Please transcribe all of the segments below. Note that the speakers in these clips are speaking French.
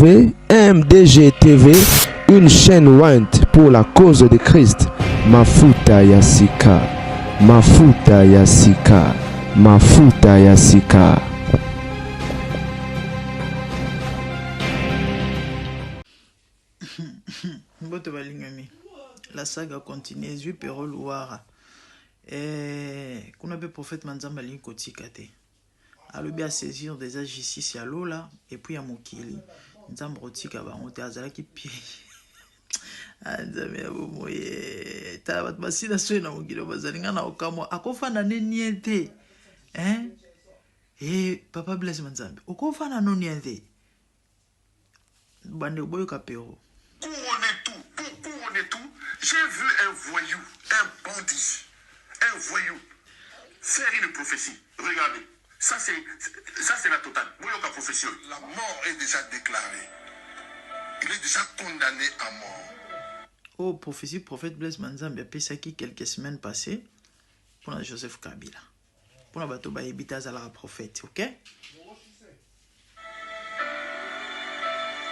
TV, MDG TV, une chaîne Wint pour la cause de Christ. Mafuta Yasika, Mafuta Yasika, Mafuta Yasika. La saga continue, je peux relouar. Qu'on a le prophète Manzamba Linkotika te. Alors bien saisir des âges ici à l'eau là et puis à Mokili. Nzambrotika ba on te azala ki pi. Nzambe abo moye. Ta bat basina so na Mokili bazalinga na okamo akofana neniente. Papa bless Manzambe. Okofana no niente. Bande boyo kapero. Couronne tout. J'ai vu un voyou, un bandit, un voyou faire une prophétie. Regardez. Ça c'est la totale. Voyons la prophétie. La mort est déjà déclarée. Il est déjà condamné à mort. Oh, prophétie, prophète Blaise Manzambe a fait quelques semaines passées pour Joseph Kabila. Pour la batoba ebitaz à la prophète, ok?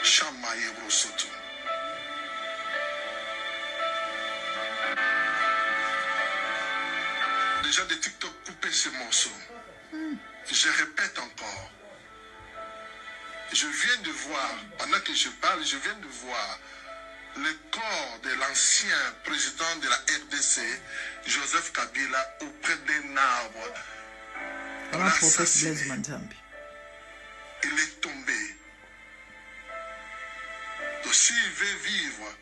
Chamaye Brosoto. Déjà des TikTok coupés ce morceau. Je répète encore. Je viens de voir, pendant que je parle, je viens de voir le corps de l'ancien président de la RDC, Joseph Kabila, auprès d'un arbre. Voilà, prophète Blaise Manzambe. Il est tombé. Donc s'il veut vivre,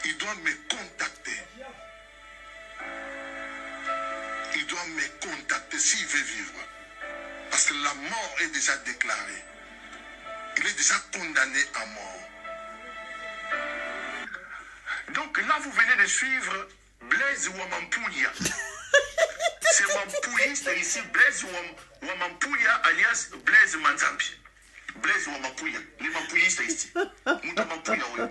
il doit me contacter. Il doit me contacter s'il veut vivre. Parce que la mort est déjà déclarée. Il est déjà condamné à mort. Donc là, vous venez de suivre Blaise Wamampouya. C'est Mampouya, c'est ici Blaise Wamampouya alias Blaise Manzambe. Blaise Wamampouya. Les Mampouya, c'est ici. Moutampouya, oui.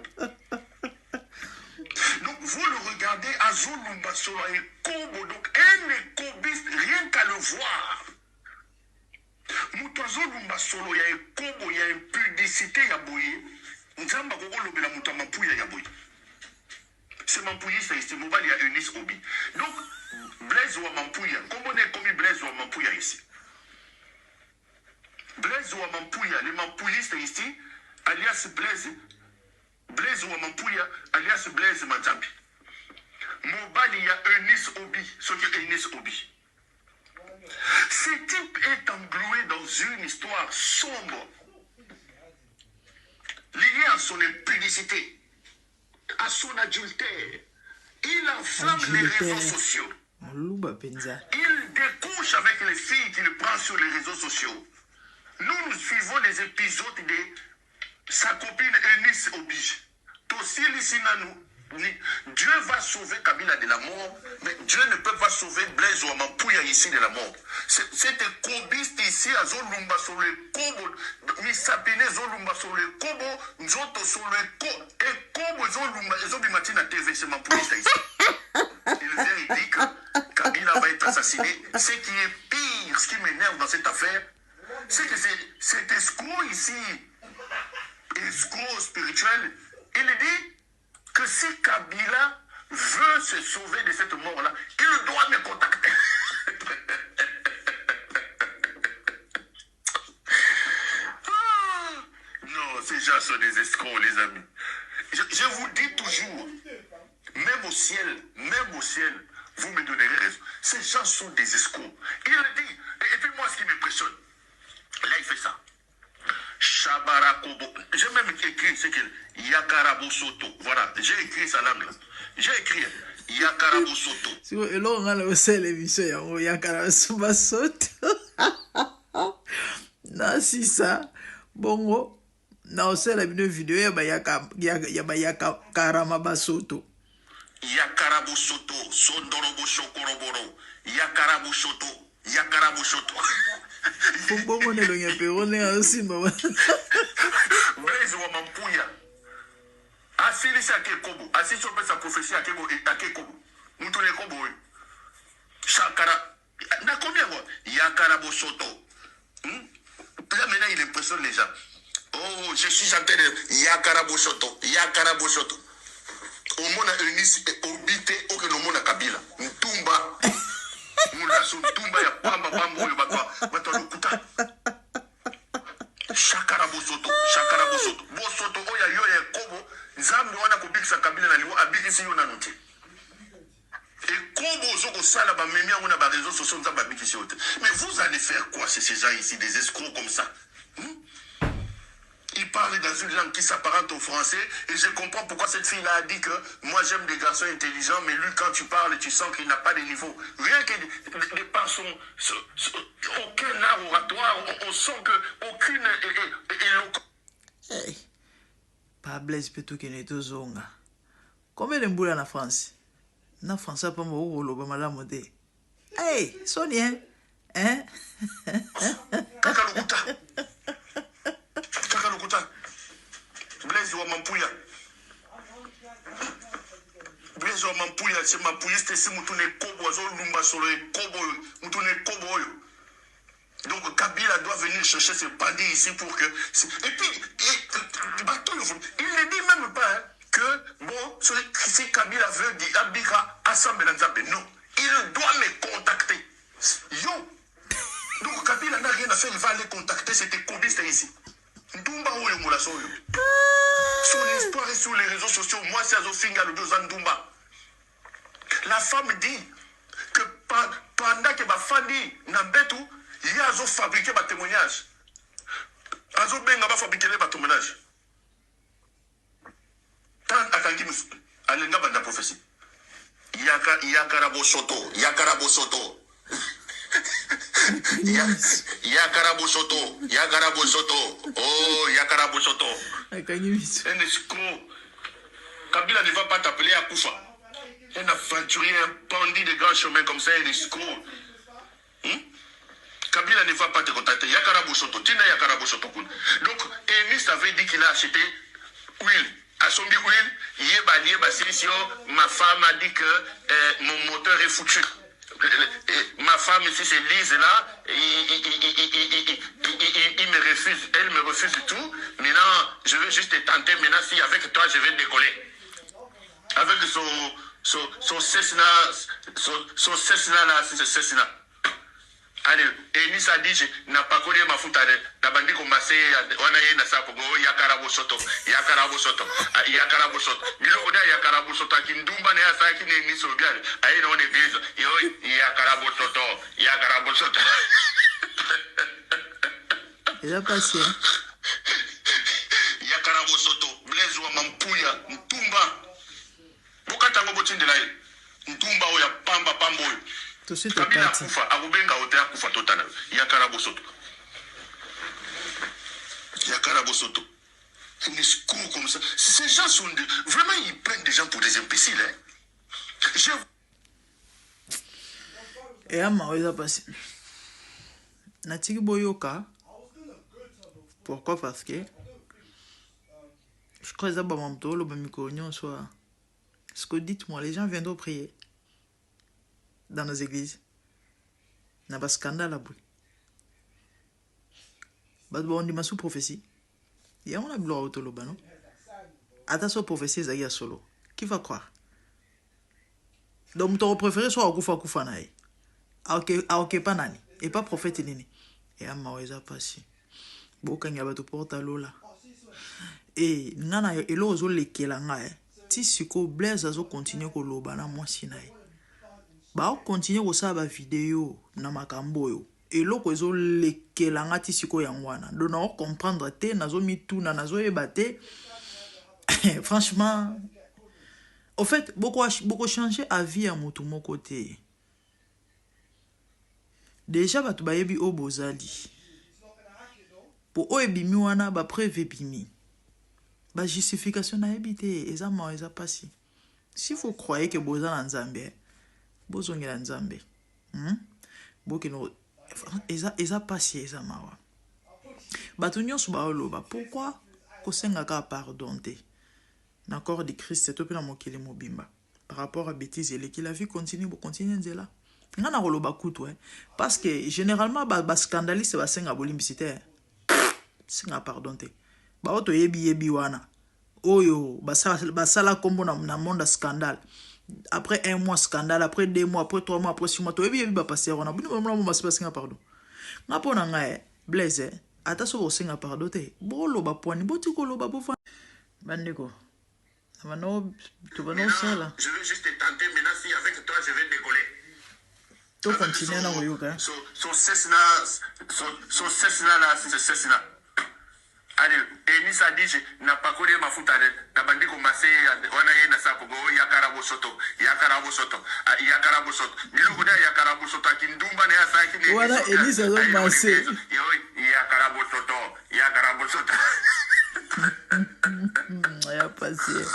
Donc vous le regardez à Zolumba Solo et Kobo, donc un écobiste, rien qu'à le voir. Mouta Zolumba Solo, il y a un Kobo, il y a une pudicité, il y a bouillé. Nzamba Gogo Lobela Mouta Mampouya, il y a bouillé. C'est Mampouya, c'est ici. Mobile, il y a Eunice Obi. Donc, Blaise Wamampouya, comment on est commis Blaise Wamampouya ici? Blaise Wamampouya, les Mampouillistes ici, alias Blaise Wamampouya, alias Blaise Manzambe. Mobile, il y a Eunice Obi, ce qui est Eunice Obi. Ce type est englué dans une histoire sombre, liée à son impudicité, à son adultère. Il enflamme les réseaux sociaux. Il découche avec les filles qu'il prend sur les réseaux sociaux. Nous suivons les épisodes de sa copine Eunice Obi. Dieu va sauver Kabila de la mort, mais Dieu ne peut pas sauver Blaise Wamampouya ici de la mort. Cet écobiste ici à Zolumba sur le Kobo, Misapine Zolumba sur le Kobo, Nzoto sur le Kobo, et Kobo Zolumba, Zobimatina TV, c'est Mampouya ici. Il vient et dit que Kabila va être assassiné. Ce qui est pire, ce qui m'énerve dans cette affaire, c'est que cet escroc ici, escroc spirituel, il dit que si Kabila veut se sauver de cette mort-là, il doit me contacter. Non, ces gens sont des escrocs, les amis. Je vous dis toujours, même au ciel, vous me donnerez raison. Ces gens sont des escrocs. Il dit, et puis moi, ce qui m'impressionne, là, il fait ça. Chabarakobo. J'ai même écrit ce qu'il Yakarabo Soto. Voilà, j'ai écrit sa langue. J'ai écrit Yakarabo Soto. Si vous avez aussi l'émission Yakarabo Soto. Non, si ça. Bongo. Non, c'est la vidéo. Yakarama Basoto. Yakarabo Soto. Sondorobo Shokoroboro. Yakarabo Soto. Yakarabo Soto. Bongo ne l'on y a pas aussi, maman. Blaise Wamampouya. Assis à Kekobo. Assis sur sa prophétie à Kekobo. Nous tous les Kobo. Chakara. N'a combien, Yakarabo Soto. Là, maintenant, il impressionne les gens. Oh, je suis en train de Yakara Boshoto. Yakara Boshoto. Au monde a Eunice obité au que le monde a Kabila. Ntumba. Moula son Ntumba ya pamba pamba oyo bato lokuta. Shakara Bosoto. Shakara Bosoto. Bosoto oya yo ya kobo. Nzambe wana kobikisa Kabila na liwa abikisi yo na nuti. Et comme aux sala ba memi on a ba réseaux sociaux nzambe abikisi yo. Mais vous allez faire quoi ces gens ici, des escrocs comme ça? Il parle dans une langue qui s'apparente au français et je comprends pourquoi cette fille-là a dit que moi j'aime des garçons intelligents, mais lui quand tu parles tu sens qu'il n'a pas de niveau. Rien que de par aucun art oratoire, on sent que aucune éloquence. Hey. Pas Blaise plutôt qu'il est aux zonga. Combien de boulot en France? Na France pas mo lo ba malamu de. Hey, Sonia. Hein? Kakalukuta. Kakalukuta. Blaise wa Mampuya. Blaise wa Mampuya, c'est Mampuya, c'est mutune kobo, zo lumba sur le kobo, mutune kobo. Donc Kabila doit venir chercher ce bandit ici pour que... Et puis, il ne dit même pas hein, que, bon, si Kabila veut dire Abika, Assemblée Nzambe, non. Il doit me contacter. Yo! Donc Kabila n'a rien à faire, il va aller contacter cet cobiste ici. Ndumba Oyo Moulasoyo. Son histoire est sur les réseaux sociaux. Moi, c'est Azofinga le 2 ans Ndumba. La femme dit que pendant que ma famille n'a pas tout, il y a fabriqué des témoignages. Azo benga ba fabriquer des témoignages. Tant akangi alenga banda prophétie. Yakara Bosoto, Yakara Bosoto. Yakara Bosoto, Yakara Bosoto. Oh, Yakara Bosoto. Un escroc. Kabila ne va pas t'appeler à Koufa. Un aventurier, un bandit de grand chemin comme ça, un escroc. Kabila ne va pas te contacter. Yakara Bosoto. Tina Yakara Bosoto. Donc, Enis avait dit qu'il a acheté huile. À son huile, ma femme a dit que mon moteur est foutu. Ma femme ici, c'est Lise là, il me refuse, elle me refuse tout. Maintenant, je veux juste tenter. Maintenant, si avec toi, je vais décoller. Avec son Cessna, son Cessna là, c'est Cessna. Allez, Enis a dit, n'a pas connu ma foute, n'a pas dit qu'on m'a fait, on a eu un sapogo, Yakara Bosoto, Yakara Bosoto, Yakara Bosoto. Milo Oda Yakara Bosoto, qui n'doumba n'est pas qui n'est ni sur bien, aïe, on est bien, Yakara Bosoto, Yakara Bosoto. Il a passé. Yakara Bosoto, Blaise wa Mampuya, Ntumba. Pourquoi t'as un de là? Ntumba ou ya Pamba Pambo. Tout de suite, Kabila Koufa, Arubenga Otea Koufa Totana, Yakara Bosoto. Yakara Bosoto. Un escroc comme ça. Ces gens sont vraiment, ils prennent des gens pour des imbéciles. Hein. Et à moi, il a passé. Natiki Boyoka. Pourquoi? Parce que je crois que ça va m'entendre, le bamikonion soit. Ce que dites-moi, les gens viendront prier dans nos églises. Il y a un scandale à bout. On dit sous prophétie. Il y a une gloire au toloba, non? Attention, prophétie, il y a solo. Qui va croire? Donc, ton préféré soit au Koufa naï. Ok, pas nani. Et pas prophète nini. Et à Maoueza passé. Beaucoup n'y a pas de porte à l'eau là. Et nana, et l'ozo le kelanga. Si siko Blaise azo continue ko loba na moi sinaï. Ba continue ko sa ba vidéo na makambo yo. Et loko ezo lekelanga ti siko yangwana. Donc on comprendre te nazo mituna nazo ebate. Franchement, au fait, beaucoup changé à vie à mon côté. Déjà batu bayebi obozali. Pour oebimi wana ba preuve bimi. Ba justification na ebité ezama eza passé. Si vous croyez que boza na Nzambe, bozongela Nzambe. Bokino eza passé eza mawa. Batu nyonso ba oloba pourquoi kosenga ka pardon te. Na corps de Christ c'est tout na mokili mobimba. Par rapport à bêtise et qui la vie continue nzela. Ngana koloba kutu parce que généralement ba scandaliste ba senga bolimbisite. Senga pardon te. ba oto yebi wana oyo basala kombo na monde scandale. Après 1 mois scandale, après 2 mois, après 3 mois, après 6 mois, to yebi ba passer on a bino mo basipasa pardon. Ngapo na ngae Blaise ata so bosenga pardon te. Bolo ba poani boti ko lo ba bo fa. Bandeko. Amano tu vas non ça là. Je vais juste te tenter maintenant si avec toi je vais décoller. To continuer na royuka. Son cessna là, c'est cessna. Allez, Enis a dit n'a pas connu ma foute na bandi commencé on a yena sa pogo yakara soto nilu kuda yakara soto kindumba ne asa kini voilà Enis a commencé yakara soto ya passé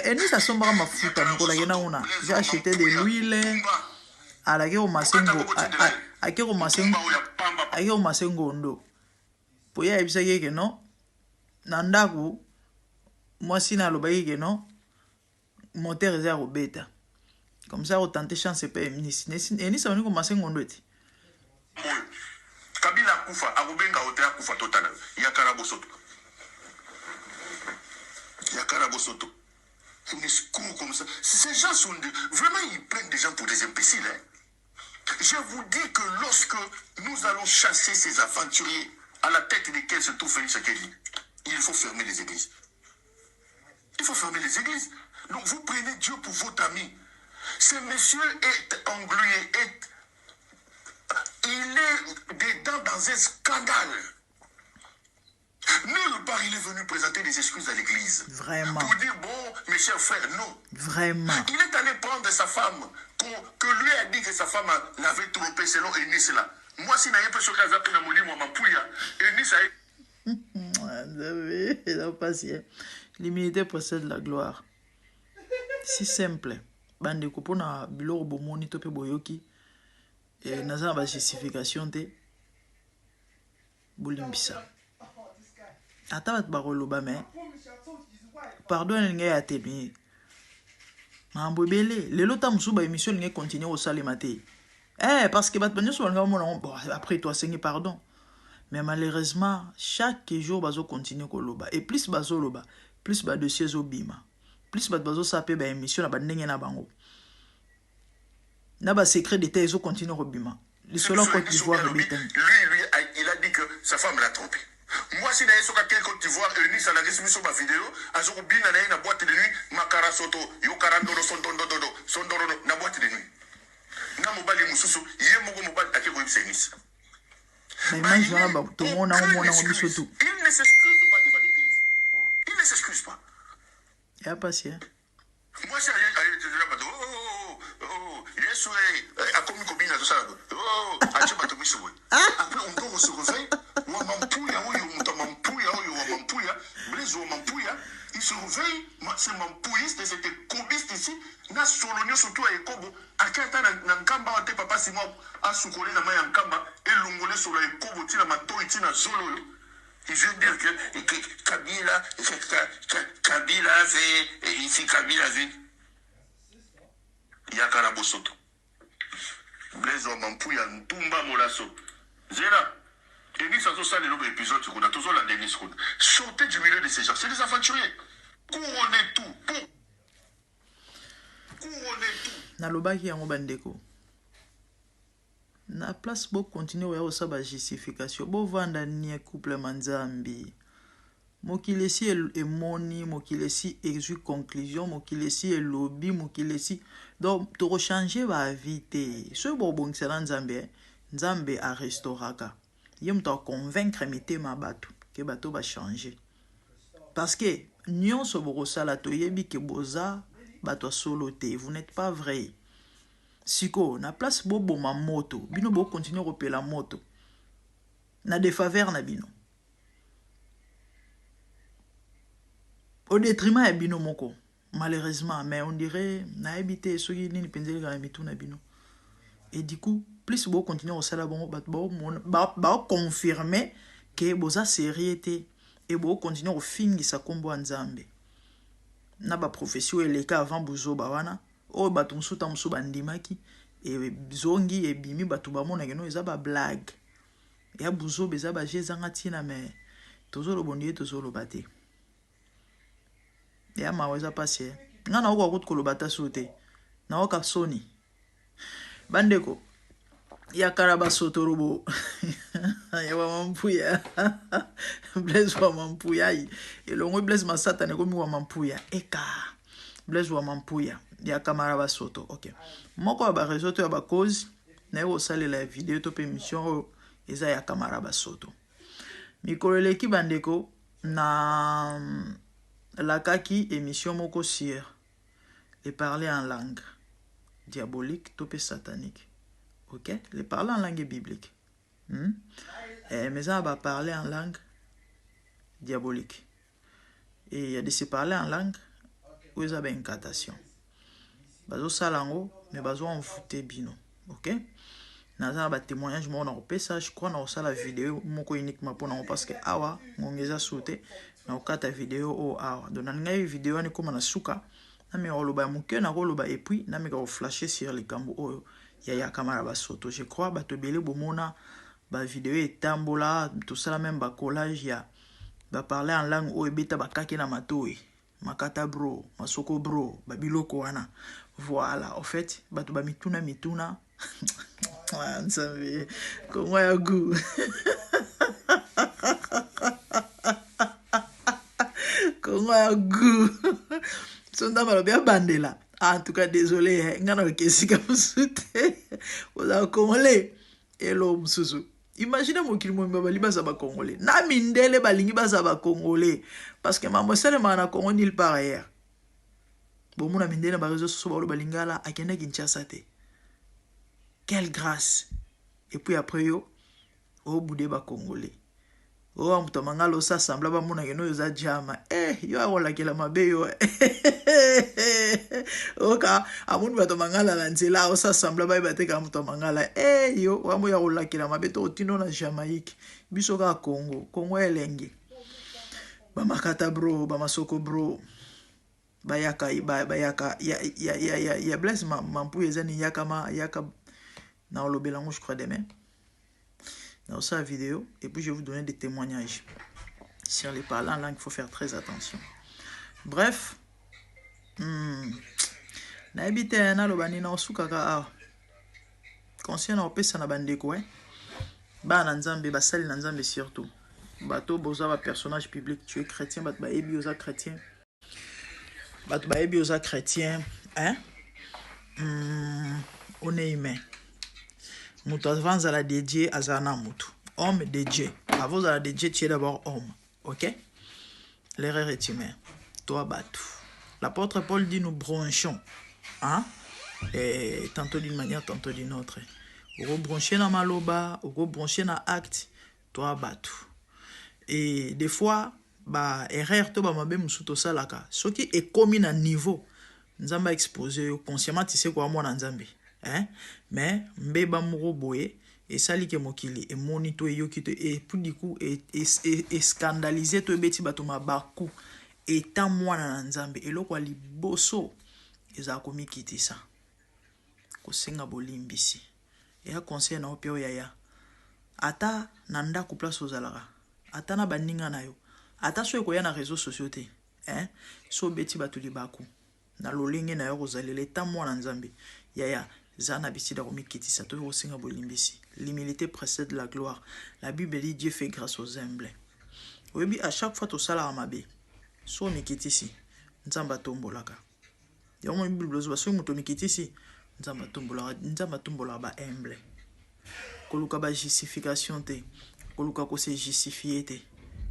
Enis a somba mafuta ngola yena una j'ai acheté de l'huile à la guerre masengo à guerre masengo ndo poya ebisa yeke no nandaku mwasi na loba yeke no moteur eza robeta comme ça au tenter chance pas Enis ça va nous commencer ngondo eti Kabila kufa akubenga hotel kufa total yakara bosoto on est comme ça ces gens sont vraiment ils prennent des gens pour des imbéciles hein. Je vous dis que lorsque nous allons chasser ces aventuriers à la tête desquels se trouve Félix Tshisekedi, il faut fermer les églises. Il faut fermer les églises. Donc vous prenez Dieu pour votre ami. Ce monsieur est englué, il est dedans dans un scandale. Nulle part il est venu présenter des excuses à l'église. Vraiment. Pour dire, bon, mes chers frères, non. Vraiment. Il est allé prendre sa femme, que lui a dit que sa femme l'avait trompé selon Enis là. Moi, si n'ayez pas ce cas, j'ai mon livre, ma pouille, Enis a... Il a passé. L'humilité possède la gloire. Si simple. Bande kupona biloro bomoni tope boyoki. Et naza ba justification te. Bolimbisa. Ata bat barolo ba mais. Pardon ngai atemi. Mambo belé. Lelo ta musuba émission ngai continuer au salé te. Parce que bat banyo so bon après toi seigneur pardon. Mais malheureusement, chaque jour bazo continue koloba et plus bazo loba, plus ba dossier zo bima. Plus bazo sapé ba émission na ba ndenge na bango. Na ba secret d'état zo continue robima. Le seul en Côte d'Ivoire lui, il a dit que sa femme l'a trompé. Moi si naye soka quel Côte d'Ivoire Enis a la reçu sur ma vidéo, azo bina na boîte de nuit, makara soto, yo karandoro sondoro na boîte de nuit. Na mobali mususu, ye moko mobali akeko ibse Enis. Il ne s'excuse pas devant l'église. Il ne s'excuse pas. Il n'y a pas si. Moi, c'est après, on se réveille. Il se réveille. C'est Mampouilliste, c'était cobiste ici. Na solonio surtout à Ekobo. À quel temps Nankamba, papa Simon, a soukolé la main en Kamba et l'ongolé sur la Ekobo, tina mato et tina solo. Il veut dire que Kabila fait, ici Kabila fait. Yakara Bosoto. Blaise Mampouya, Ntumba Molasso. Zéra. Denis a ça les épisodes, on a toujours la Denis Road. Sortez du milieu de ces gens, c'est des aventuriers. Couronnez tout. Nalobaki yango bandeko. Na place bo continuer ya osaba justification. Bo vanda ni couple manzambi. Mokilesi emoni, mokilesi exu conclusion, mokilesi lobby, mokilesi donc to rechanger ba vite. Ce bo bongisa nzambe, nzambe a restauraka. Yem to convaincre mité ma bato que bato va changer. Parce que nyon so bo sala to yebi ke boza bato solo te, vous n'êtes pas vrai. Siko, na place bobo ma moto, bino bo continuer repé la moto. Na défaveur na bino. Au détriment ya bino moko, malheureusement, mais on dirait na habité soki nini penzeli ka mitu na bino. Et du coup, plus bo continuer au sala bon ba confirmer que boza sérieux et bo continuer au fingi sa kombo nzambe. Na ba profession eleka avant buzo ba wana o bato musuta musuba ndimaki e zongi e bimi bato ba mona keno eza ba blague ya buzo beza ba jezanga tina mais tozolo bondie tozolo bate ya maweza passé nga na ko ko lobata sote na oka soni bandeko ya karaba sotorobo ya wa mampuya Blaise wa mampuya elongo Blaise Masata ne komi wa mampuya eka Blaise wa mampuya ya kamaraba soto okay moko ba réseau to ba cause na yo sale la vidéo to émission eza ya kamaraba soto mikolo leki bandeko na la kaki émission moko sur les parler en langue diabolique topé satanique. Ok? Les parler en langue biblique. Mais ça va parler en langue diabolique. Et il y a de se parler en langue où il y a une incantation. Bazo salango, mais bazo en fouté bino. Ok? Naza ba témoignage mo na opesa, je crois na osala vidéo moko uniquement pour na parce que awa ngongeza sauté na okata vidéo o awa. Donc na ngai vidéo ni comme na suka. Na me oloba muke na oloba et puis na me ko flasher sur les cambo o ya kamaraba soto. Je crois ba to belé bomona ba vidéo etambola tout ça même ba collage ya ba parler en langue o ebeta ba kake na matoi. Makata bro, masoko bro, ba biloko wana. Voilà, en fait, ba to ba mituna Nzambe, comment ya goût. Comment ya goût. Sonda malobia bandela. En tout cas, désolé, ngana kesika musute. Oza congolais. Hello msusu. Imagine mokili mwemba bali baza ba congolais. Na mindele balingi baza ba congolais parce que maman sele mana Congo nil par ailleurs. Bon mona mindele ba réseau so ba lingala akenda Kinshasa te. Quelle grâce. Et puis après yo au boudé ba congolais. Oh amuto mangalo sa sambla ba mona ngeno yoza jama. Yo akola kela mabe yo. Oka amundu bato mangala la nzela o sa sambla ba bateka amuto mangala. Yo amu ya kola kela mabe to tino na Jamaïque. Biso ka Congo elenge. Ba makata bro, ba masoko bro. Bayaka ya Blaise mampu ezani yaka na olobelango je crois demain dans sa vidéo et puis je vais vous donner des témoignages sur les parlants en langue. Il faut faire très attention. Bref na habite na lobani na osukaka conscient na opesa na bandeko ba na nzambe basali na nzambe surtout bato boza ba personnage public tu es chrétien bat ba ebi oza chrétien bat ba ebi oza chrétien on est humain. Mutu avant à la dédié à Zana Mutu. Homme dédié. Avant à la dédié, tu es d'abord homme. Ok? L'erreur est humaine. Toi, Batou. L'apôtre Paul dit nous bronchons. Et tantôt d'une manière, tantôt d'une autre. Ou broncher dans maloba, ou broncher dans acte. Toi, Batou. Et des fois, erreur, toi, ma belle musuto salaka. Ce qui est commis à niveau. Nous avons exposé consciemment, tu sais quoi, moi, dans Zambie. Mais mbeba moko boye et sali ke mokili et monito yokito et puis du coup et scandaliser to beti bato mabaku et tant mwana na nzambe eloko liboso eza komikitisa ko senga bolimbisi et a conseil na opio yaya ata na ndako place ozalaka ata na baninga na yo ata so ekoya na réseaux sociaux te so beti bato libaku na lolenge na yo kozalele tant mwana nzambe yaya Zana bisida komikitisa to osinga bolimbisi. L'humilité précède la gloire. La Bible dit Dieu fait grâce aux humbles. Oui, à chaque fois to sala amabe. So mikitisi nzamba tombolaka. Ya mo Bible zo so muto mikitisi nzamba tombolaka ba humble. Koluka ba justification te. Koluka ko se justifier te.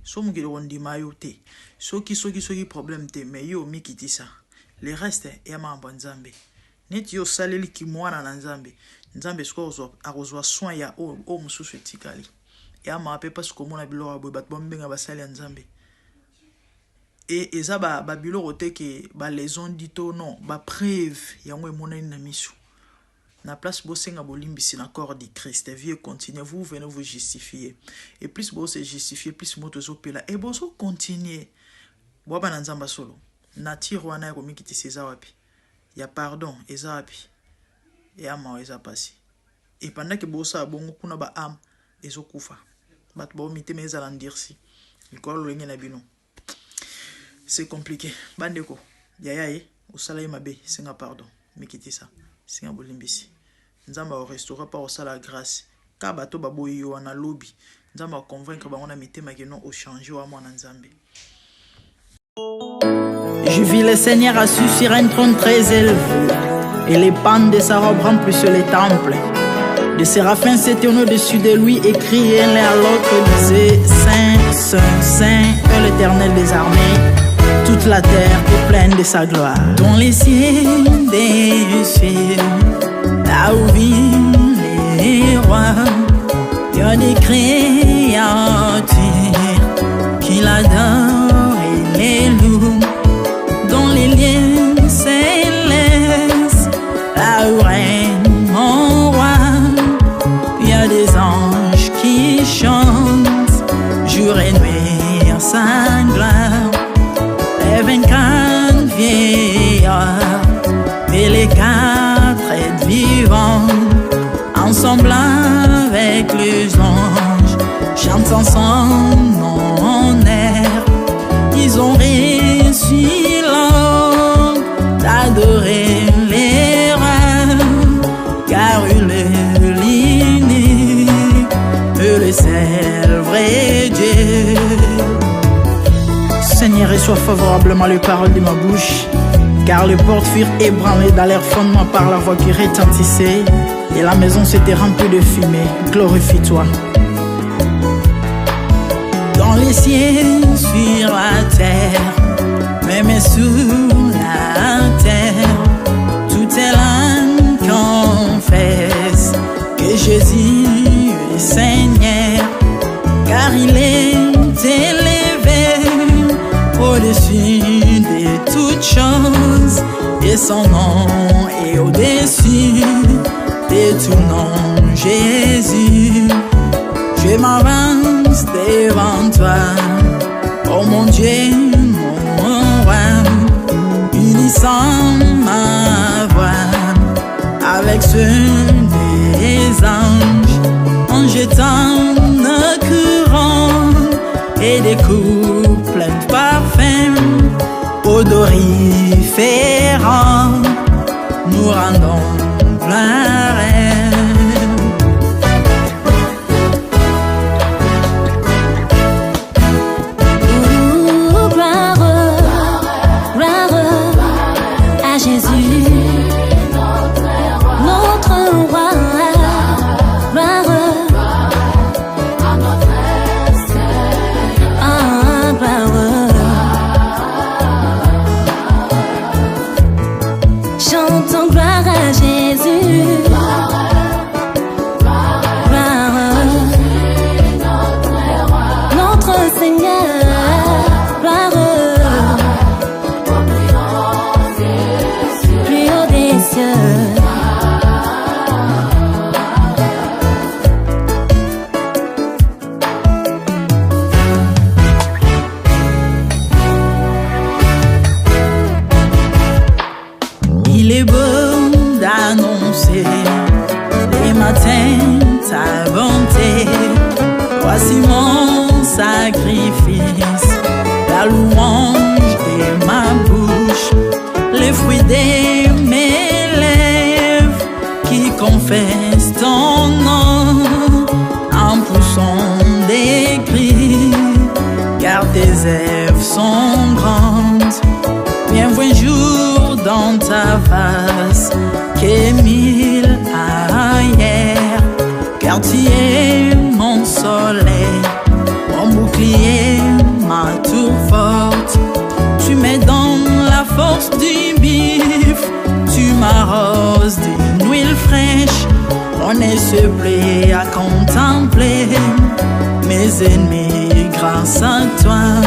So mugiro ondima yo te. Soki problème te mais yo mikitisa. Le reste est ma nzambe. Neti yo saleli ki mwana na nzambe sko arozwa soin ya o mususu etikali ya mape parce que mona biloko boy bat bombenga basali ya nzambe et eza ba biloko te ke ba leson dito non ba preuve yango emonani na misu na place bosenga bolimbisi na corps du Christ vie continue vous venez vous justifier et plus bo se justifier plus moto zopela et bozo continuer boba na nzamba solo na tiro wana ko mikiti seza wapi. Il y a pardon, ezapi. Et ama ezapasi. Et pendant que bossa bongo kuna ba am ezokufa. Bat bo mite meza landirsi. C'est compliqué. Bandeko, yayaye, au salaire mabe, c'est un pardon. Mais quittez ça, c'est un bolimbisi. Nzamba au restaurant par au salaire grâce. Kabato baboyi yo na lobby. Nzamba convaincre ba on a mité mageno au changer wa moi nzambe. Je vis le Seigneur assis sur un trône très élevé, et les pans de sa robe remplissent les temples. Des séraphins s'étaient au-dessus de lui et criaient l'un à l'autre, disaient Saint, Saint, Saint est l'Éternel des armées. Toute la terre est pleine de sa gloire. Dans les cieux des cieux, là où vivent les rois, il y a des créatures qui l'adorent et les louent. Dans les lieux célestes, là où règne mon roi, il y a des anges qui chantent jour et nuit en sa gloire. Les 24 vieillards et les 4 êtres vivants, ensemble avec les anges, chantent ensemble en air. Ils ont réussi l'homme d'adorer les rois, car il est l'unique, le seul vrai Dieu. Seigneur, reçois favorablement les paroles de ma bouche, car les portes furent ébranlées dans leur fondement par la voix qui retentissait, et la maison s'était remplie de fumée. Glorifie-toi. Dans les cieux, sur la terre, même sous la terre, tout est langue confesse que Jésus est Seigneur, car il est élevé au-dessus de toutes choses, et son nom est au-dessus de tout nom. Jésus, je m'avance devant toi, oh mon Dieu, mon roi, unissant ma voix avec ceux des anges, en jetant nos couronnes et des coups pleins de parfums odoriférants, nous rendons gloire. Chantons gloire à Jésus. Notre Seigneur, gloire plus haut des cieux. Il est beau d'annoncer les matins ta bonté. Voici mon sacrifice, la louange de ma bouche, les fruits de mes lèvres qui confessent ton nom en poussant des cris, car tes œuvres sont grandes. Bienvenue jour dans ta face, que mille ailleurs, car tu es mon soleil, mon bouclier, ma tour forte. Tu me donnes la force du bif, tu m'arroses d'une huile fraîche. On est se plaît à contempler mes ennemis grâce à toi.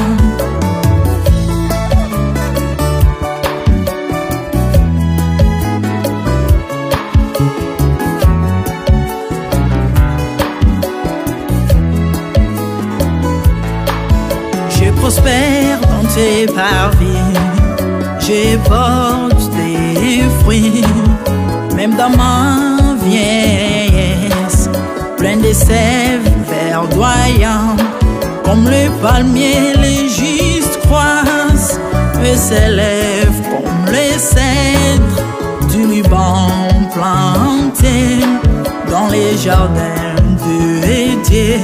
Je prospère dans tes parvis, je porte des fruits, même dans ma vieillesse, plein de sève verdoyant. Comme le palmier, les justes croissent et s'élèvent comme les cèdres du Liban planté dans les jardins de Dieu.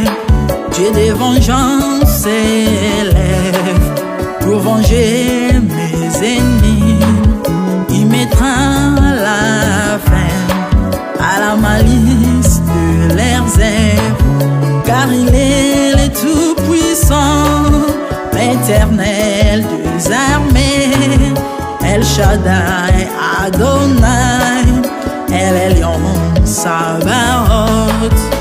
Dieu des vengeances s'élève pour venger mes ennemis. Il mettra la fin à la malice de leurs œuvres, car il est le Tout-Puissant, l'Éternel des armées, El Shaddai Adonai, El Elyon Sabaoth.